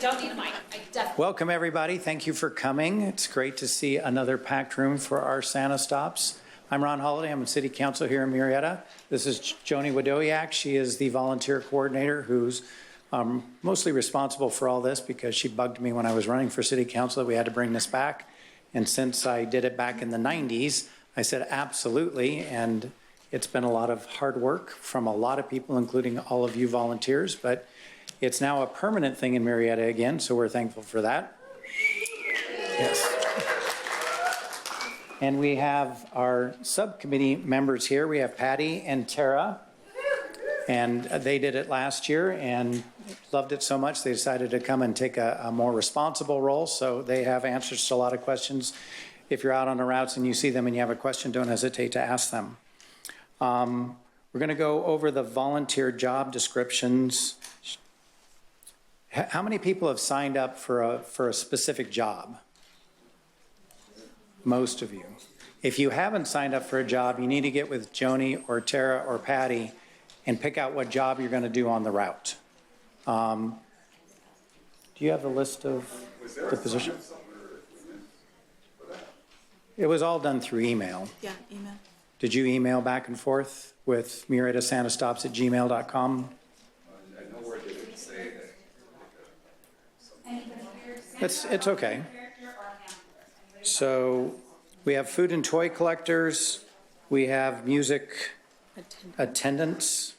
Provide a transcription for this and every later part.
don't need a mic. I definitely. Welcome, everybody. Thank you for coming. It's great to see another packed room for our Santa stops. I'm Ron Holliday. I'm a city council here in Murrieta. This is Joni Wadowiak. She is the volunteer coordinator who's mostly responsible for all this because she bugged me when I was running for city council that we had to bring this back. And since I did it back in the 90s, I said absolutely. And it's been a lot of hard work from a lot of people, including all of you volunteers. But it's now a permanent thing in Murrieta again, so we're thankful for that. Yes. And we have our subcommittee members here. We have Patty and Tara, and they did it last year and loved it so much they decided to come and take a more responsible role. So they have answers to a lot of questions. If you're out on the routes and you see them and you have a question, don't hesitate to ask them. We're going to go over the volunteer job descriptions. How many people have signed up for a specific job? Most of you. If you haven't signed up for a job, you need to get with Joni or Tara or Patty and pick out what job you're going to do on the route. Do you have a list of the position? It was all done through email. Yeah, email. Did you email back and forth with murrietasantastops@gmail.com? I know where they didn't say that. It's okay. So we have food and toy collectors. We have music attendants.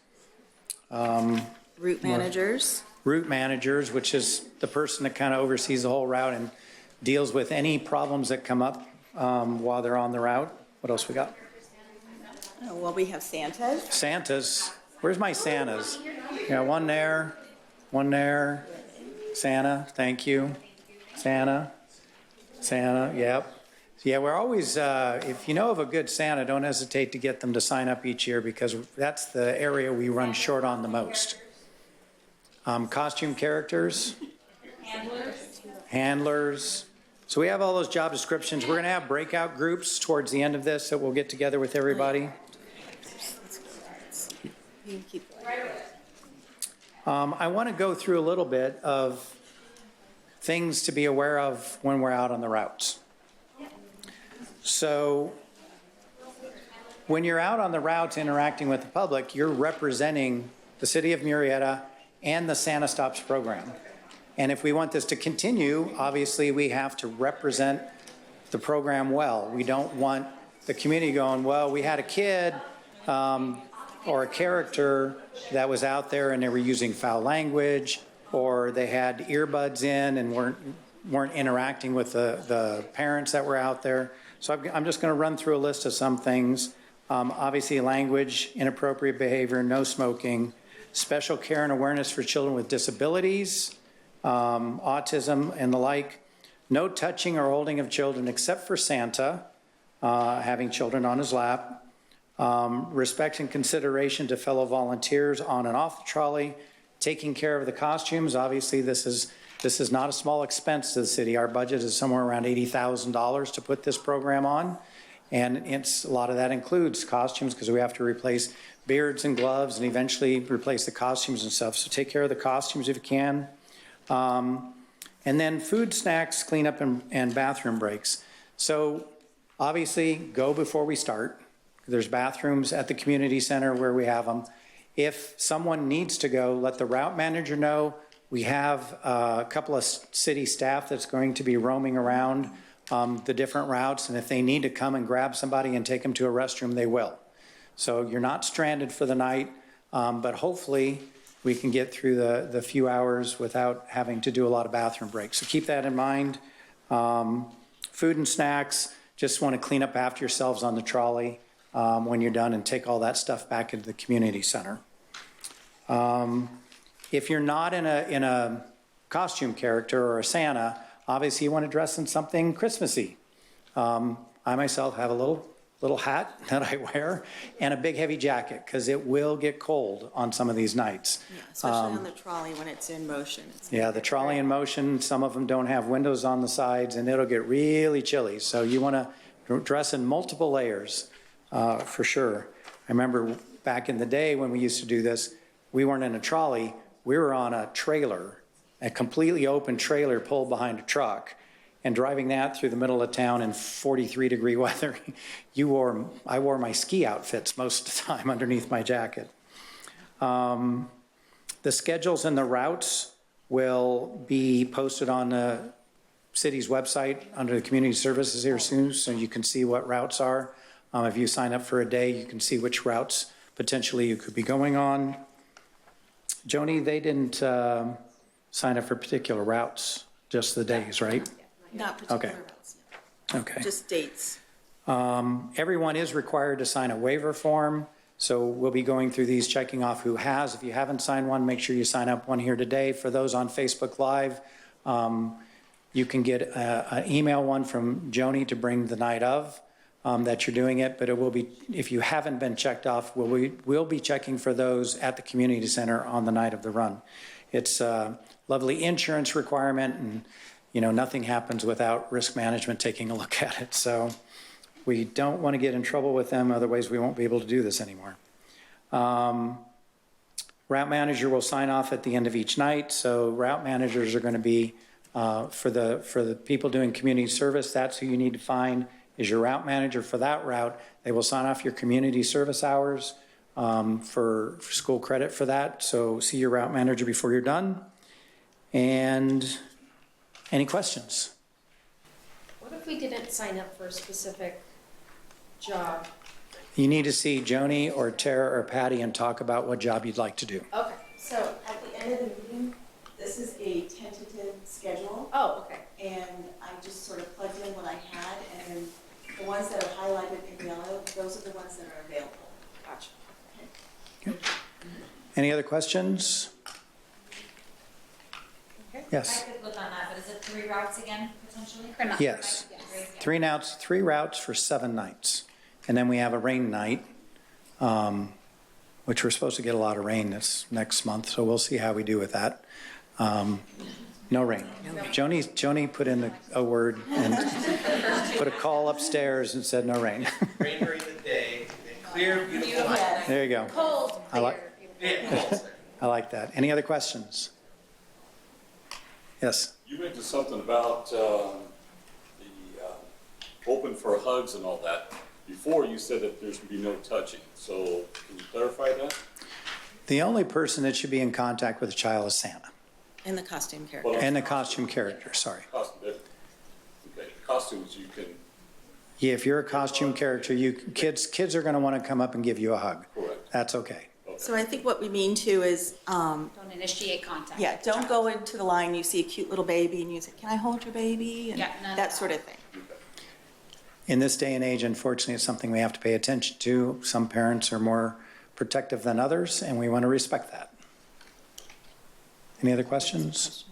Route managers. Route managers, which is the person that kind of oversees the whole route and deals with any problems that come up while they're on the route. What else we got? Well, we have Santas. Santas. Where's my Santas? Yeah, one there, Santa, thank you. Santa, yep. Yeah, we're always, if you know of a good Santa, don't hesitate to get them to sign up each year because that's the area we run short on the most. Costume characters. Handlers. So we have all those job descriptions. We're going to have breakout groups towards the end of this that we'll get together with everybody. You can keep going. I want to go through a little bit of things to be aware of when we're out on the routes. So when you're out on the routes interacting with the public, you're representing the city of Murrieta and the Santa Stops program. And if we want this to continue, obviously we have to represent the program well. We don't want the community going, well, we had a kid or a character that was out there and they were using foul language, or they had earbuds in and weren't interacting with the parents that were out there. So I'm just going to run through a list of some things. Obviously language, inappropriate behavior, no smoking, special care and awareness for children with disabilities, autism and the like, no touching or holding of children except for Santa, having children on his lap, respect and consideration to fellow volunteers on and off the trolley, taking care of the costumes. Obviously this is not a small expense to the city. Our budget is somewhere around $80,000 to put this program on. And a lot of that includes costumes because we have to replace beards and gloves and eventually replace the costumes and stuff. So take care of the costumes if you can. And then food, snacks, cleanup, and bathroom breaks. So obviously go before we start. There's bathrooms at the community center where we have them. If someone needs to go, let the route manager know. We have a couple of city staff that's going to be roaming around the different routes, and if they need to come and grab somebody and take them to a restroom, they will. So you're not stranded for the night, but hopefully we can get through the few hours without having to do a lot of bathroom breaks. So keep that in mind. Food and snacks, just want to clean up after yourselves on the trolley when you're done and take all that stuff back into the community center. If you're not in a costume character or a Santa, obviously you want to dress in something Christmassy. I myself have a little hat that I wear and a big heavy jacket because it will get cold on some of these nights. Yeah, especially on the trolley when it's in motion. Yeah, the trolley in motion, some of them don't have windows on the sides and it'll get really chilly. So you want to dress in multiple layers for sure. I remember back in the day when we used to do this, we weren't in a trolley, we were on a trailer a completely open trailer pulled behind a truck and driving that through the middle of town in 43-degree weather. I wore my ski outfits most of the time underneath my jacket. The schedules and the routes will be posted on the city's website under the community services here soon, so you can see what routes are. If you sign up for a day, you can see which routes potentially you could be going on. Joni, they didn't sign up for particular routes, just the days, right? Not particular Okay. routes, Okay. just dates. Everyone is required to sign a waiver form, so we'll be going through these, checking off who has. If you haven't signed one, make sure you sign up one here today. For those on Facebook Live, you can get an email one from Joni to bring the night of that you're doing it, but it will be, if you haven't been checked off, we'll be checking for those at the community center on the night of the run. It's a lovely insurance requirement, and nothing happens without risk management taking a look at it. So we don't want to get in trouble with them, otherwise we won't be able to do this anymore. Route manager will sign off at the end of each night. So route managers are going to be, for the people doing community service, that's who you need to find is your route manager for that route. They will sign off your community service hours for school credit for that. So see your route manager before you're done. And any questions? What if we didn't sign up for a specific job? You need to see Joni or Tara or Patty and talk about what job you'd like to do. Okay, So at the end of the meeting, this is a tentative schedule, oh, okay. and I just sort of plugged in what I had, and then the ones that are highlighted in yellow, those are the ones that are available. Gotcha. Any other questions? Yes. I could look on that, but is it 3 routes again, potentially? Yes. Yes. 3 routes for 7 nights. And then we have a rain night, which we're supposed to get a lot of rain this next month, so we'll see how we do with that. No rain. Joni put in a word and put a call upstairs and said no rain. Rain during the day, and clear, beautiful night. There you go. Cold, I like- clear. Yeah, cold. I like that. Any other questions? Yes. You mentioned something about the open for hugs and all that. Before, you said that there should be no touching. So can you clarify that? The only person that should be in contact with a child is Santa And the costume character. Well, and the costume character, sorry. Okay, costumes you can, Yeah, if you're a costume character, kids are going to want to come up and give you a hug. correct. That's okay. So I think what we mean too is, Don't initiate contact. yeah, don't go into the line, you see a cute little baby and you say, can I hold your baby? And Yeah, none of that that. sort of thing. In this day and age, unfortunately, it's something we have to pay attention to. Some parents are more protective than others, and we want to respect that. Any other questions?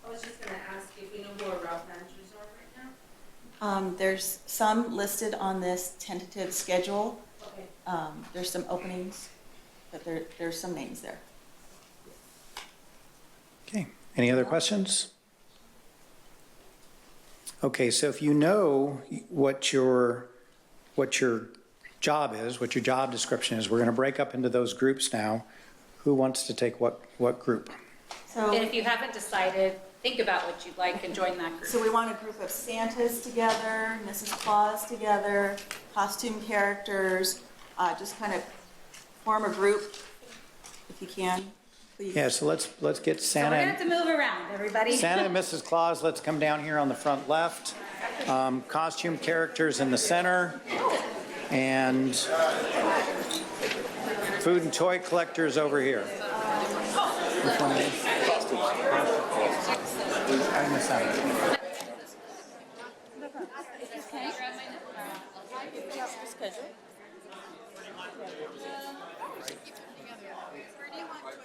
I was just gonna ask if we know who our route managers are right now? There's some listed on this tentative schedule. Okay. There's some openings, but there's some names there. Okay, any other questions? Okay, so if you know what your job is, what your job description is, we're going to break up into those groups now. Who wants to take what group? And if So, you haven't decided, think about what you'd like and join that group. so we want a group of Santas together, Mrs. Claus together, costume characters, just kind of form a group, if you can, please. Yeah, so let's get So we're gonna have Santa. to move around, everybody. Santa and Mrs. Claus, let's come down here on the front left. Costume characters in the center. And food and toy collectors over here. Which one is it? I missed out.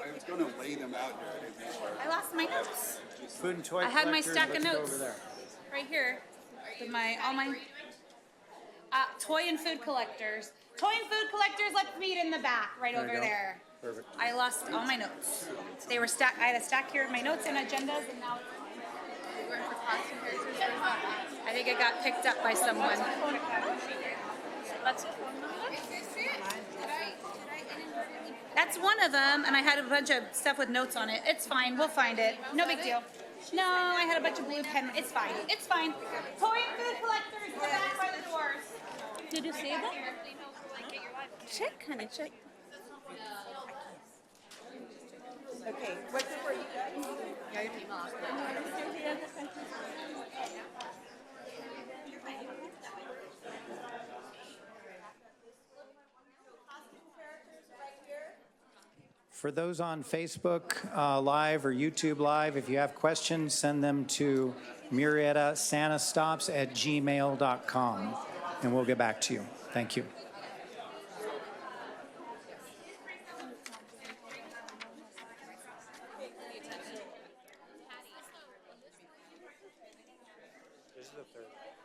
I was gonna lay them out here, I didn't make sure. I lost my notes. Food and toy I had my collectors, stack of let's go notes. over there. Right here, with all my, toy and food collectors. Toy and food collectors, let's meet in the back, right There you over go. there. Perfect. I lost all my notes. They were stacked, I had a stack here of my notes and agendas, and now I think it got picked up by someone. Let's. That's one of them, and I had a bunch of stuff with notes on it. It's fine. We'll find it. No big deal. No, I had a bunch of blue pen. It's fine. It's fine. Toy and food collectors, go back by the doors. Did you save it? Check, honey, check. Okay, what's it for you guys? For those on Facebook Live or YouTube Live, if you have questions, send them to murrieta@gmail.com, and we'll get back to you. Thank you.